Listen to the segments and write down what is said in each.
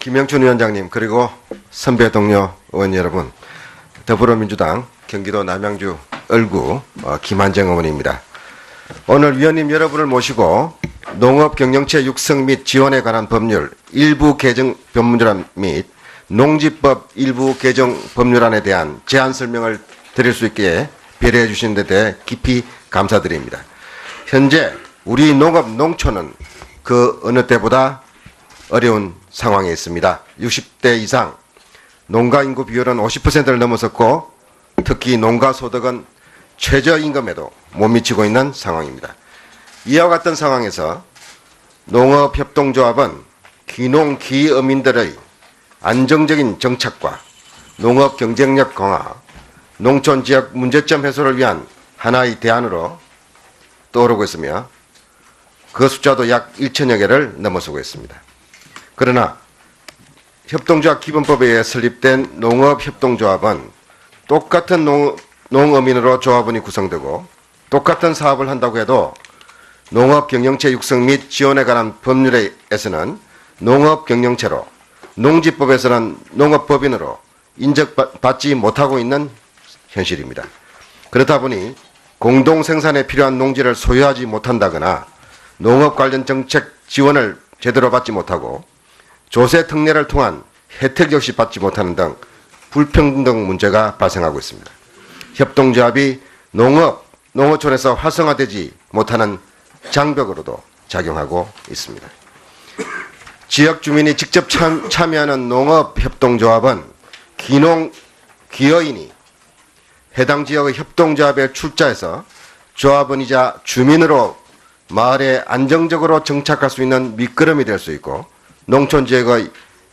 김영춘 위원장님, 그리고 선배 동료 의원 여러분, 더불어민주당 경기도 남양주 을구 김한정 의원입니다. 오늘 위원님 여러분을 모시고 농업경영체 육성 및 지원에 관한 법률 일부 개정 법률안 및 농지법 일부 개정 법률안에 대한 제안 설명을 드릴 수 있게 배려해 주신 데 대해 깊이 감사드립니다. 현재 우리 농업 농촌은 그 어느 때보다 어려운 상황에 있습니다. 60대 이상 농가 인구 비율은 50%를 넘어섰고 특히 농가 소득은 최저임금에도 못 미치고 있는 상황입니다. 이와 같은 상황에서 농업협동조합은 귀농 귀어민들의 안정적인 정착과 농업 경쟁력 강화, 농촌 지역 문제점 해소를 위한 하나의 대안으로 떠오르고 있으며 그 숫자도 약 1천여 개를 넘어서고 있습니다. 그러나 협동조합 기본법에 의해 설립된 농업협동조합은 똑같은 농어민으로 조합원이 구성되고 똑같은 사업을 한다고 해도 농업경영체 육성 및 지원에 관한 법률에서는 농업경영체로, 농지법에서는 농업법인으로 인정받지 못하고 있는 현실입니다. 그렇다 보니 공동생산에 필요한 농지를 소유하지 못한다거나 농업 관련 정책 지원을 제대로 받지 못하고 조세 특례를 통한 혜택 역시 받지 못하는 등 불평등 문제가 발생하고 있습니다. 협동조합이 농어촌에서 활성화되지 못하는 장벽으로도 작용하고 있습니다. 지역 주민이 직접 참여하는 농업협동조합은 기어인이 해당 지역의 협동조합에 출자해서 조합원이자 주민으로 마을에 안정적으로 정착할 수 있는 밑거름이 될 수 있고 농촌 지역의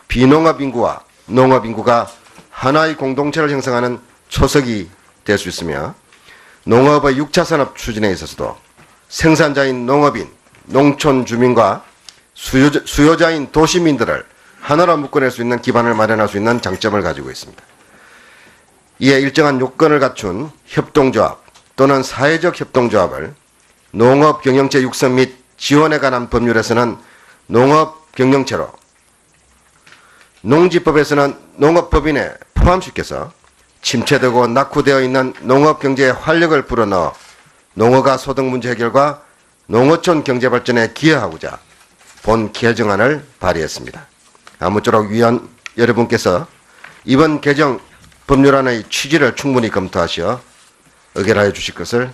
비농업 인구와 농업 인구가 하나의 공동체를 형성하는 초석이 될 수 있으며 농업의 6차 산업 추진에 있어서도 생산자인 농업인, 농촌 주민과 수요자인 도시민들을 하나로 묶어낼 수 있는 기반을 마련할 수 있는 장점을 가지고 있습니다. 이에 일정한 요건을 갖춘 협동조합 또는 사회적 협동조합을 농업경영체 육성 및 지원에 관한 법률에서는 농업경영체로, 농지법에서는 농업법인에 포함시켜서 침체되고 낙후되어 있는 농업경제에 활력을 불어넣어 농어가 소득 문제 해결과 농어촌 경제발전에 기여하고자 본 개정안을 발의했습니다. 아무쪼록 위원 여러분께서 이번 개정 법률안의 취지를 충분히 검토하시어 의결하여 주실 것을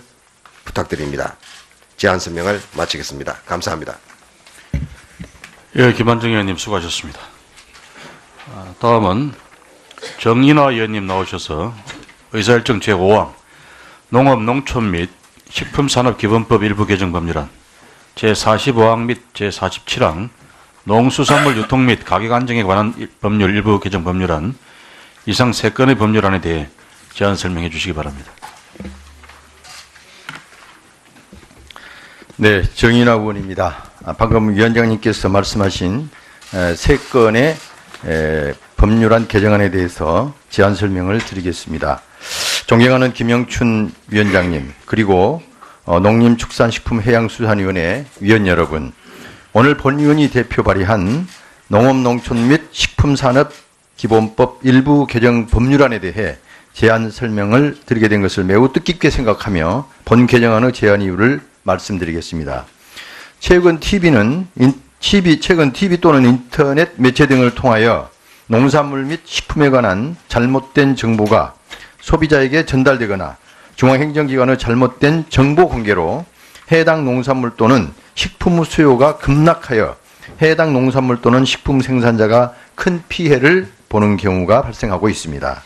부탁드립니다. 제안 설명을 마치겠습니다. 감사합니다. 예, 김한정 의원님 수고하셨습니다. 다음은 정인화 의원님 나오셔서 의사일정 제5항 농업, 농촌 및 식품산업기본법 일부 개정 법률안, 제45항 및 제47항 농수산물 유통 및 가격 안정에 관한 법률 일부 개정 법률안 이상 3건의 법률안에 대해 제안 설명해 주시기 바랍니다. 네, 정인화 의원입니다. 방금 위원장님께서 말씀하신 3건의 법률안 개정안에 대해서 제안 설명을 드리겠습니다. 존경하는 김영춘 위원장님, 그리고 농림축산식품해양수산위원회 위원 여러분, 오늘 본위원이 대표 발의한 농업농촌 및 식품산업기본법 일부 개정 법률안에 대해 제안 설명을 드리게 된 것을 매우 뜻깊게 생각하며 본 개정안의 제안 이유를 말씀드리겠습니다. 최근 TV 또는 인터넷 매체 등을 통하여 농산물 및 식품에 관한 잘못된 정보가 소비자에게 전달되거나 중앙행정기관의 잘못된 정보 공개로 해당 농산물 또는 식품 수요가 급락하여 해당 농산물 또는 식품 생산자가 큰 피해를 보는 경우가 발생하고 있습니다.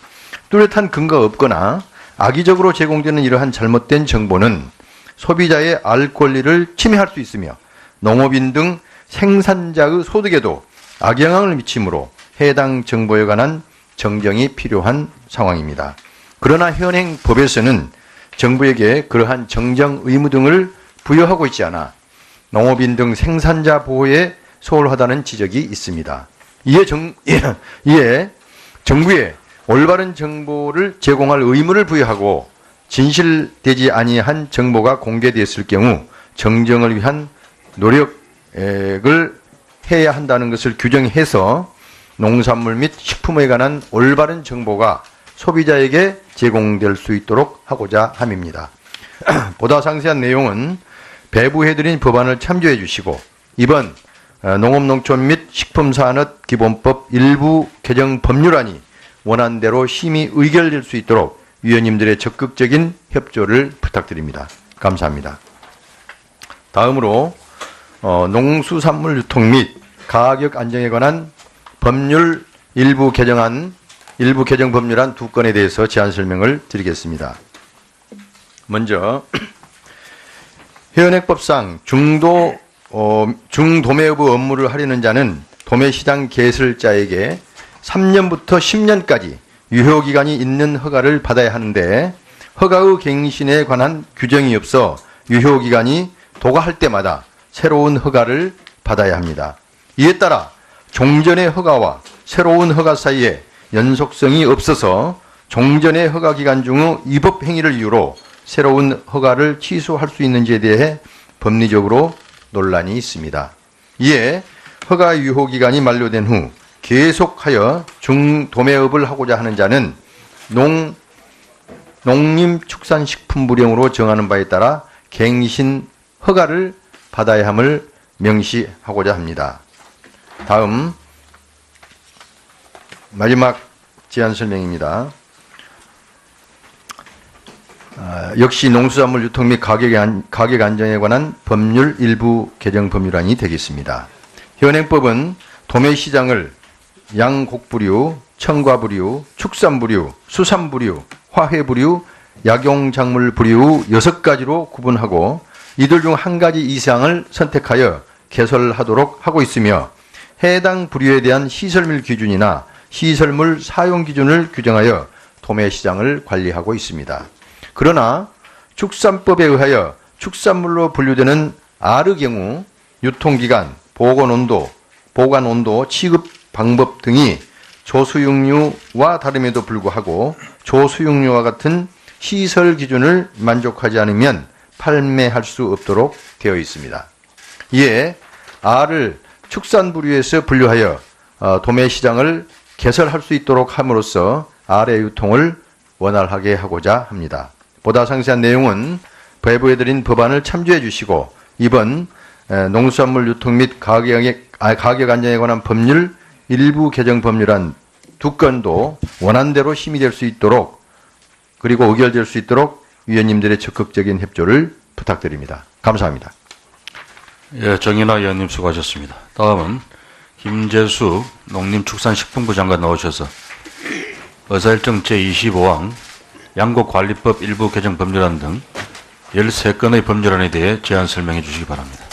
뚜렷한 근거가 없거나 악의적으로 제공되는 이러한 잘못된 정보는 소비자의 알 권리를 침해할 수 있으며 농업인 등 생산자의 소득에도 악영향을 미치므로 해당 정보에 관한 정정이 필요한 상황입니다. 그러나 현행 법에서는 정부에게 그러한 정정 의무 등을 부여하고 있지 않아 농업인 등 생산자 보호에 소홀하다는 지적이 있습니다. 이에 정부에 올바른 정보를 제공할 의무를 부여하고 진실되지 아니한 정보가 공개되었을 경우 정정을 위한 노력을 해야 한다는 것을 규정해서 농산물 및 식품에 관한 올바른 정보가 소비자에게 제공될 수 있도록 하고자 함입니다. 보다 상세한 내용은 배부해드린 법안을 참조해 주시고 이번 농업농촌 및 식품산업기본법 일부 개정 법률안이 원안대로 심의 의결될 수 있도록 위원님들의 적극적인 협조를 부탁드립니다. 감사합니다. 다음으로 농수산물 유통 및 가격 안정에 관한 법률 일부 개정 법률안 2건에 대해서 제안 설명을 드리겠습니다. 먼저 현행법상 중도매업의 업무를 하려는 자는 도매시장 개설자에게 3년부터 10년까지 유효기간이 있는 허가를 받아야 하는데 허가의 갱신에 관한 규정이 없어 유효기간이 도가할 때마다 새로운 허가를 받아야 합니다. 이에 따라 종전의 허가와 새로운 허가 사이에 연속성이 없어서 종전의 허가 기간 중의 위법 행위를 이유로 새로운 허가를 취소할 수 있는지에 대해 법리적으로 논란이 있습니다. 이에 허가 유효기간이 만료된 후 계속하여 중도매업을 하고자 하는 자는 농림축산식품부령으로 정하는 바에 따라 갱신 허가를 받아야 함을 명시하고자 합니다. 다음 마지막 제안 설명입니다. 역시 농수산물 유통 및 가격 안정에 관한 법률 일부 개정 법률안이 되겠습니다. 현행법은 도매시장을 양곡부류, 청과부류, 축산부류, 수산부류, 화훼부류, 약용작물부류 6가지로 구분하고 이들 중 한 가지 이상을 선택하여 개설하도록 하고 있으며 해당 부류에 대한 시설물 기준이나 시설물 사용 기준을 규정하여 도매시장을 관리하고 있습니다. 그러나 축산법에 의하여 축산물로 분류되는 R의 경우 유통기간, 보관온도, 취급 방법 등이 조수육류와 다름에도 불구하고 조수육류와 같은 시설 기준을 만족하지 않으면 판매할 수 없도록 되어 있습니다. 이에 R을 축산 부류에서 분류하여 도매시장을 개설할 수 있도록 함으로써 R의 유통을 원활하게 하고자 합니다. 보다 상세한 내용은 배부해드린 법안을 참조해 주시고 이번 농수산물 유통 및 가격 안정에 관한 법률 일부 개정 법률안 2건도 원안대로 심의될 수 있도록 그리고 의결될 수 있도록 위원님들의 적극적인 협조를 부탁드립니다. 감사합니다. 예, 정인하 의원님 수고하셨습니다. 다음은 김재수 농림축산식품부 장관 나오셔서 의사일정 제25항 양곡관리법 일부 개정 법률안 등 13건의 법률안에 대해 제안 설명해 주시기 바랍니다.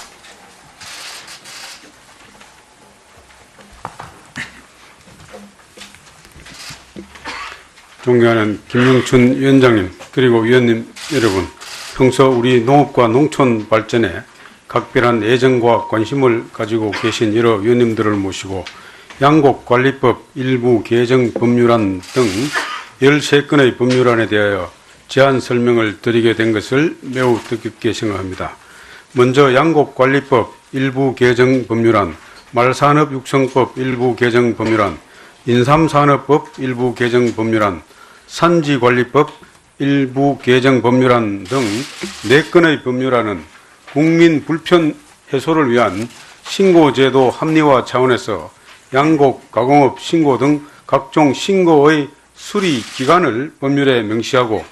존경하는 김영춘 위원장님 그리고 위원님 여러분, 평소 우리 농업과 농촌 발전에 각별한 애정과 관심을 가지고 계신 여러 위원님들을 모시고 양곡관리법 일부 개정 법률안 등 13건의 법률안에 대하여 제안 설명을 드리게 된 것을 매우 뜻깊게 생각합니다. 먼저 양곡관리법 일부 개정 법률안, 말산업육성법 일부 개정 법률안, 인삼산업법 일부 개정 법률안, 산지관리법 일부 개정 법률안 등 4건의 법률안은 국민 불편 해소를 위한 신고제도 합리화 차원에서 양곡, 가공업 신고 등 각종 신고의 수리 기간을 법률에 명시하고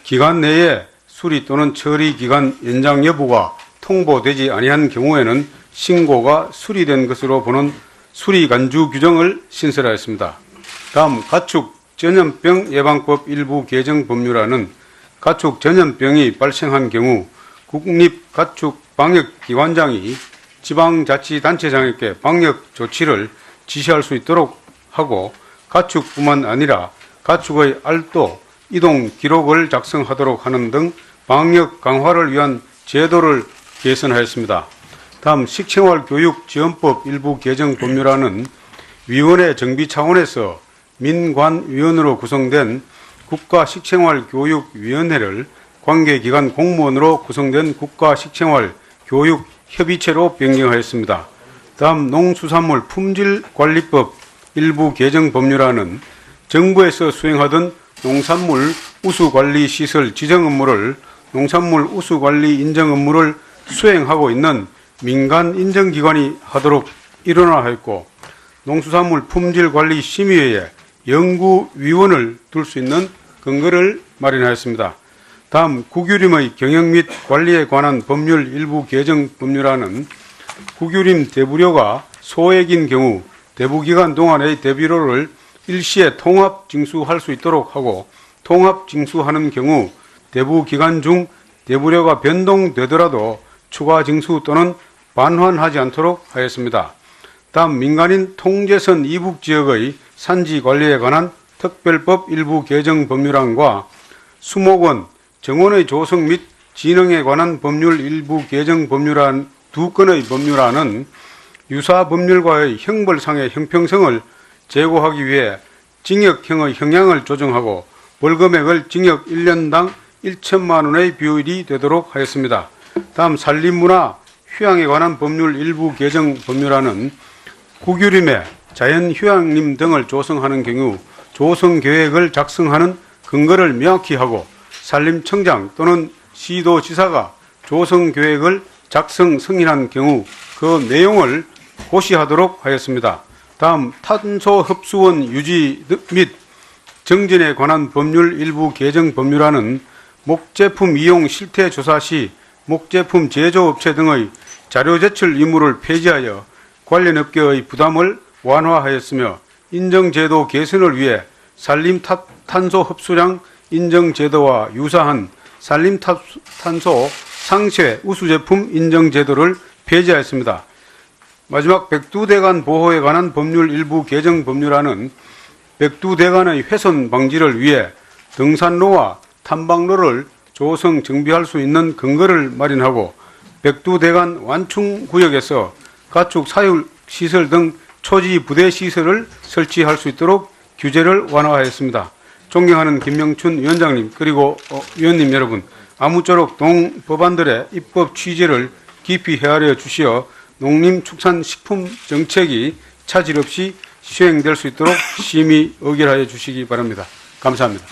기간 내에 수리 또는 처리 기간 연장 여부가 통보되지 아니한 경우에는 신고가 수리된 것으로 보는 수리간주 규정을 신설하였습니다. 다음 가축 전염병 예방법 일부 개정 법률안은 가축 전염병이 발생한 경우 국립가축방역기관장이 지방자치단체장에게 방역 조치를 지시할 수 있도록 하고 가축뿐만 아니라 가축의 알도, 이동 기록을 작성하도록 하는 등 방역 강화를 위한 제도를 개선하였습니다. 다음 식생활교육지원법 일부 개정 법률안은 위원회 정비 차원에서 민관위원으로 구성된 국가식생활교육위원회를 관계기관 공무원으로 구성된 국가식생활교육협의체로 변경하였습니다. 다음 농수산물 품질관리법 일부 개정 법률안은 정부에서 수행하던 농산물 우수관리 시설 지정 업무를 농산물 우수관리 인정 업무를 수행하고 있는 민간 인정기관이 하도록 일원화하였고, 농수산물 품질관리 심의회에 연구위원을 둘 수 있는 근거를 마련하였습니다. 다음 국유림의 경영 및 관리에 관한 법률 일부 개정 법률안은 국유림 대부료가 소액인 경우 대부기간 동안의 대비료를 일시에 통합 징수할 수 있도록 하고, 통합 징수하는 경우 대부기간 중 대부료가 변동되더라도 추가 징수 또는 반환하지 않도록 하였습니다. 다음 민간인 통제선 이북지역의 산지 관리에 관한 특별법 일부 개정 법률안과 수목원, 정원의 조성 및 진흥에 관한 법률 일부 개정 법률안 2건의 법률안은 유사 법률과의 형벌상의 형평성을 제고하기 위해 징역형의 형량을 조정하고 벌금액을 징역 1년당 1천만 원의 비율이 되도록 하였습니다. 다음 산림문화, 휴양에 관한 법률 일부 개정 법률안은 국유림에 자연휴양림 등을 조성하는 경우 조성계획을 작성하는 근거를 명확히 하고 산림청장 또는 시도지사가 조성계획을 작성 승인한 경우 그 내용을 고시하도록 하였습니다. 다음 탄소흡수원 유지 및 정진에 관한 법률 일부 개정 법률안은 목제품 이용 실태 조사 시 목제품 제조업체 등의 자료 제출 의무를 폐지하여 관련 업계의 부담을 완화하였으며, 인정제도 개선을 위해 산림탄소 흡수량 인정제도와 유사한 산림탄소 상쇄 우수제품 인정제도를 폐지하였습니다. 마지막 백두대간 보호에 관한 법률 일부 개정 법률안은 백두대간의 훼손 방지를 위해 등산로와 탐방로를 조성 정비할 수 있는 근거를 마련하고, 백두대간 완충구역에서 가축 사육시설 등 초지 부대 시설을 설치할 수 있도록 규제를 완화하였습니다. 존경하는 김명춘 위원장님, 그리고 위원님 여러분, 아무쪼록 동법안들의 입법 취지를 깊이 헤아려 주시어 농림축산식품 정책이 차질 없이 시행될 수 있도록 심히 의결하여 주시기 바랍니다. 감사합니다.